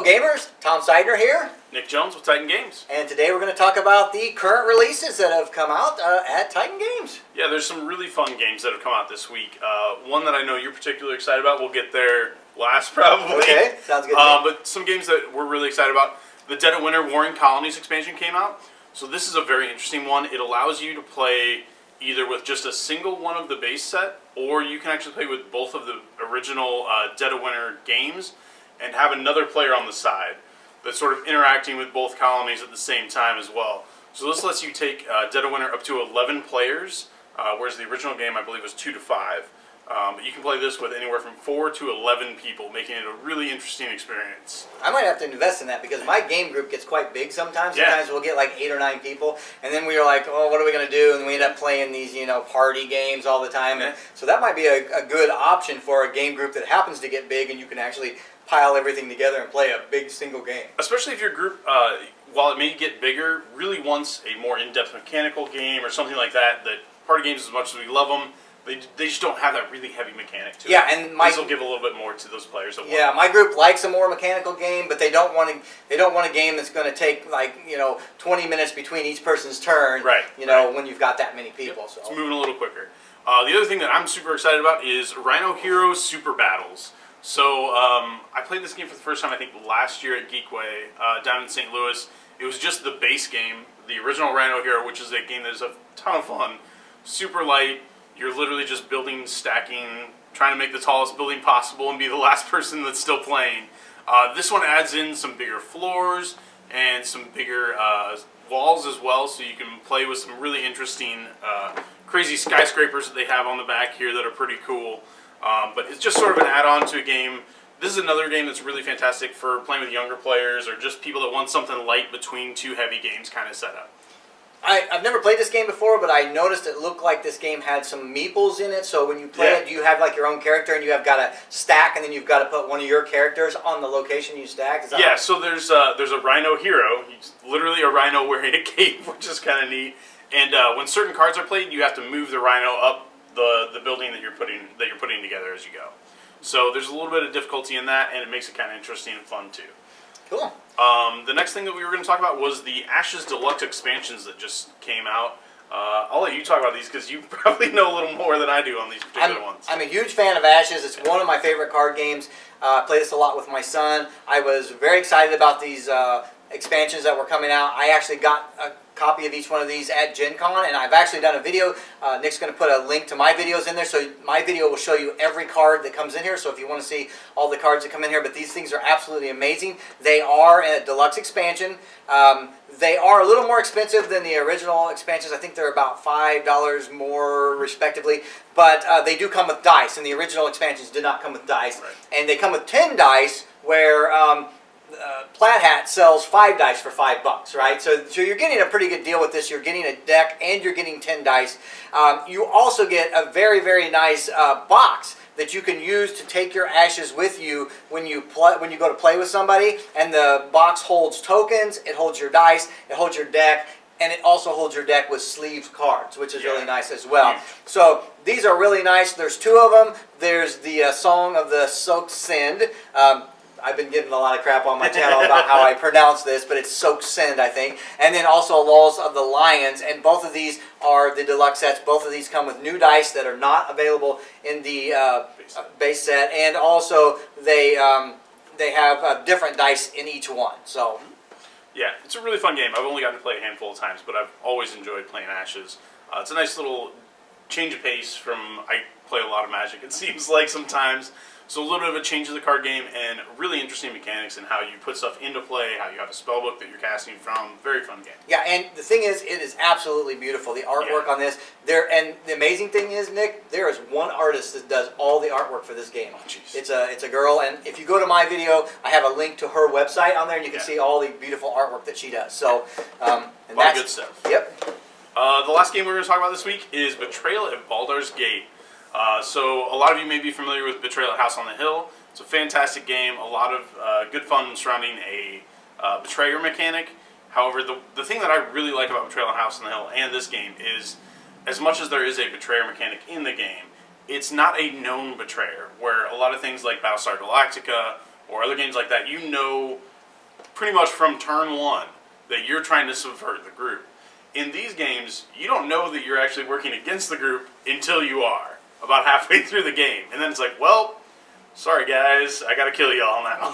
gamers, Tom Seidner here. Nick Jones with Titan Games. And today we're going to talk about the current releases that have come out at Titan Games. Yeah, there's some really fun games that have come out this week. One that I know you're particularly excited about, we'll get there last probably. Okay, sounds good. But some games that we're really excited about. The Dead of Winter Warring Colonies expansion came out. So this is a very interesting one. It allows you to play either with just a single one of the base set, or you can actually play with both of the original Dead of Winter games and have another player on the side that's sort of interacting with both colonies at the same time as well. So this lets you take Dead of Winter up to 11 players, whereas the original game I believe was 2 to 5. But you can play this with anywhere from 4 to 11 people, making it a really interesting experience. I might have to invest in that because my game group gets quite big sometimes. Yeah. Sometimes we'll get like 8 or 9 people, and then we are like, oh, what are we going to do? And we end up playing these, party games all the time. Yeah. And so that might be a good option for a game group that happens to get big, and you can actually pile everything together and play a big single game. Especially if your group, while it may get bigger, really wants a more in-depth mechanical game or something like that. That party games, as much as we love them, they just don't have that really heavy mechanic to it. Yeah, and this will give a little bit more to those players. Yeah, my group likes a more mechanical game, but they don't want a game that's going to take 20 minutes between each person's turn. Right. When you've got that many people. Yep. So It's moving a little quicker. The other thing that I'm super excited about is Rhino Heroes Super Battles. So I played this game for the first time I think last year at Geekway down in St. Louis. It was just the base game, the original Rhino Hero, which is a game that is a ton of fun, super light. You're literally just building, stacking, trying to make the tallest building possible and be the last person that's still playing. This one adds in some bigger floors and some bigger walls as well, so you can play with some really interesting, crazy skyscrapers that they have on the back here that are pretty cool. But it's just sort of an add-on to a game. This is another game that's really fantastic for playing with younger players or just people that want something light between two heavy games kind of setup. I've never played this game before, but I noticed it looked like this game had some meeples in it. So when you play it, do you have like your own character and you have got to stack, and then you've got to put one of your characters on the location you stack? Yeah, so there's a Rhino hero. He's literally a rhino wearing a cape, which is kind of neat. And when certain cards are played, you have to move the rhino up the building that you're putting together as you go. So there's a little bit of difficulty in that, and it makes it kind of interesting and fun too. Cool. The next thing that we were going to talk about was the Ashes Deluxe expansions that just came out. I'll let you talk about these because you probably know a little more than I do on these particular ones. I'm a huge fan of Ashes. It's one of my favorite card games. I play this a lot with my son. I was very excited about these expansions that were coming out. I actually got a copy of each one of these at Gen Con, and I've actually done a video. Nick's going to put a link to my videos in there, so my video will show you every card that comes in here, so if you want to see all the cards that come in here, but these things are absolutely amazing. They are a deluxe expansion. They are a little more expensive than the original expansions. I think they're about $5 more respectively, but they do come with dice, and the original expansions did not come with dice. Right. And they come with 10 dice, where Plaid Hat sells 5 dice for $5, right? So you're getting a pretty good deal with this. You're getting a deck and you're getting 10 dice. You also get a very, very nice box that you can use to take your Ashes with you when you go to play with somebody. And the box holds tokens, it holds your dice, it holds your deck, and it also holds your deck with sleeved cards, which is really nice as well. So these are really nice. There's 2 of them. There's the Song of the Soaked Send. I've been getting a lot of crap on my channel about how I pronounce this, but it's Soaked Send, I think. And then also Laws of the Lions, and both of these are the deluxe sets. Both of these come with new dice that are not available in the base set, and also they have different dice in each one. So, yeah, it's a really fun game. I've only gotten to play a handful of times, but I've always enjoyed playing Ashes. It's a nice little change of pace from I play a lot of Magic, it seems like sometimes. So a little bit of a change of the card game and really interesting mechanics in how you put stuff into play, how you have a spell book that you're casting from. Very fun game. Yeah, and the thing is, it is absolutely beautiful. The artwork on this, and the amazing thing is, Nick, there is one artist that does all the artwork for this game. Oh, jeez. It's a girl, and if you go to my video, I have a link to her website on there, and you can see all the beautiful artwork that she does. So, and a lot of good stuff. Yep. The last game we're going to talk about this week is Betrayal at Baldur's Gate. So a lot of you may be familiar with Betrayal at House on the Hill. It's a fantastic game, a lot of good fun surrounding a betrayer mechanic. However, the thing that I really like about Betrayal at House on the Hill and this game is, as much as there is a betrayer mechanic in the game, it's not a known betrayer, where a lot of things like Battlestar Galactica or other games like that, you know pretty much from turn one that you're trying to subvert the group. In these games, you don't know that you're actually working against the group until you are, about halfway through the game. And then it's like, well, sorry guys, I gotta kill y'all now.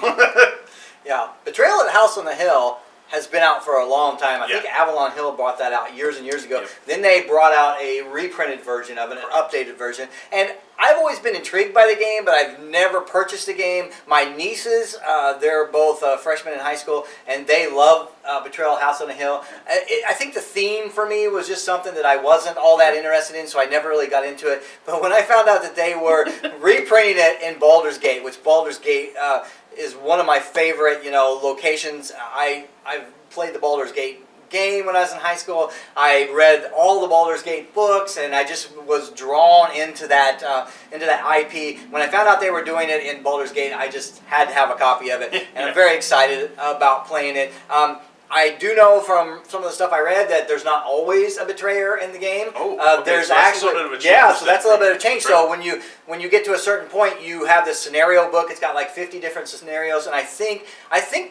Yeah, Betrayal at House on the Hill has been out for a long time. I think Yeah. Avalon Hill brought that out years and years ago. Yep. Then they brought out a reprinted version of it, an updated version. And I've always been intrigued by the game, but I've never purchased the game. My nieces, they're both freshmen in high school, and they love Betrayal at House on the Hill. I think the theme for me was just something that I wasn't all that interested in, so I never really got into it. But when I found out that they were reprinting it in Baldur's Gate, which Baldur's Gate is one of my favorite, locations. I've played the Baldur's Gate game when I was in high school. I read all the Baldur's Gate books, and I just was drawn into that IP. When I found out they were doing it in Baldur's Gate, I just had to have a copy of it, and I'm very excited about playing it. I do know from some of the stuff I read that there's not always a betrayer in the game. There's so that's a little bit of a change. so that's a little bit of a change. Right. So when you get to a certain point, you have this scenario book. It's got like 50 different scenarios, and I think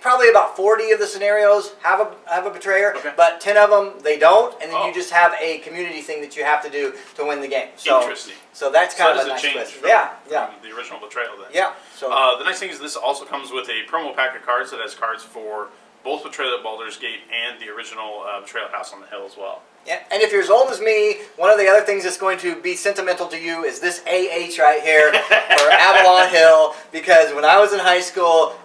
probably about 40 of the scenarios have a betrayer, but 10 of them they don't, and then you just have a community thing that you have to do to win the game. So, Interesting. So that's kind of a a nice change twist. from, From the original Betrayal then. Yeah. So the nice thing is this also comes with a promo pack of cards that has cards for both Betrayal at Baldur's Gate and the original Betrayal at House on the Hill as well. yeah, and if you're as old as me, one of the other things that's going to be sentimental to you is this AH right here for Avalon Hill, because when I was in high school,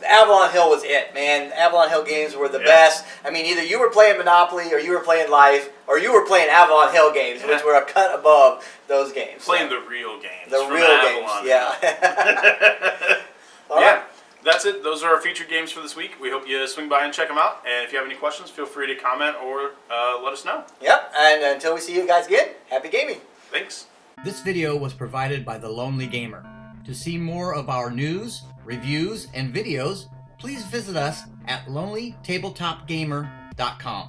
Avalon Hill was it, man. Avalon Hill games were the best. I mean, either you were playing Monopoly, or you were playing Life, or you were playing Avalon Hill games, which were a cut above those games. Playing the real games. The from real Avalon games, yeah. All yeah. right. That's it. Those are our featured games for this week. We hope you swing by and check them out. And if you have any questions, feel free to comment or let us know. Yep, and until we see you guys again, happy gaming. Thanks. This video was provided by The Lonely Gamer. To see more of our news, reviews, and videos, please visit us at lonelytabletopgamer.com.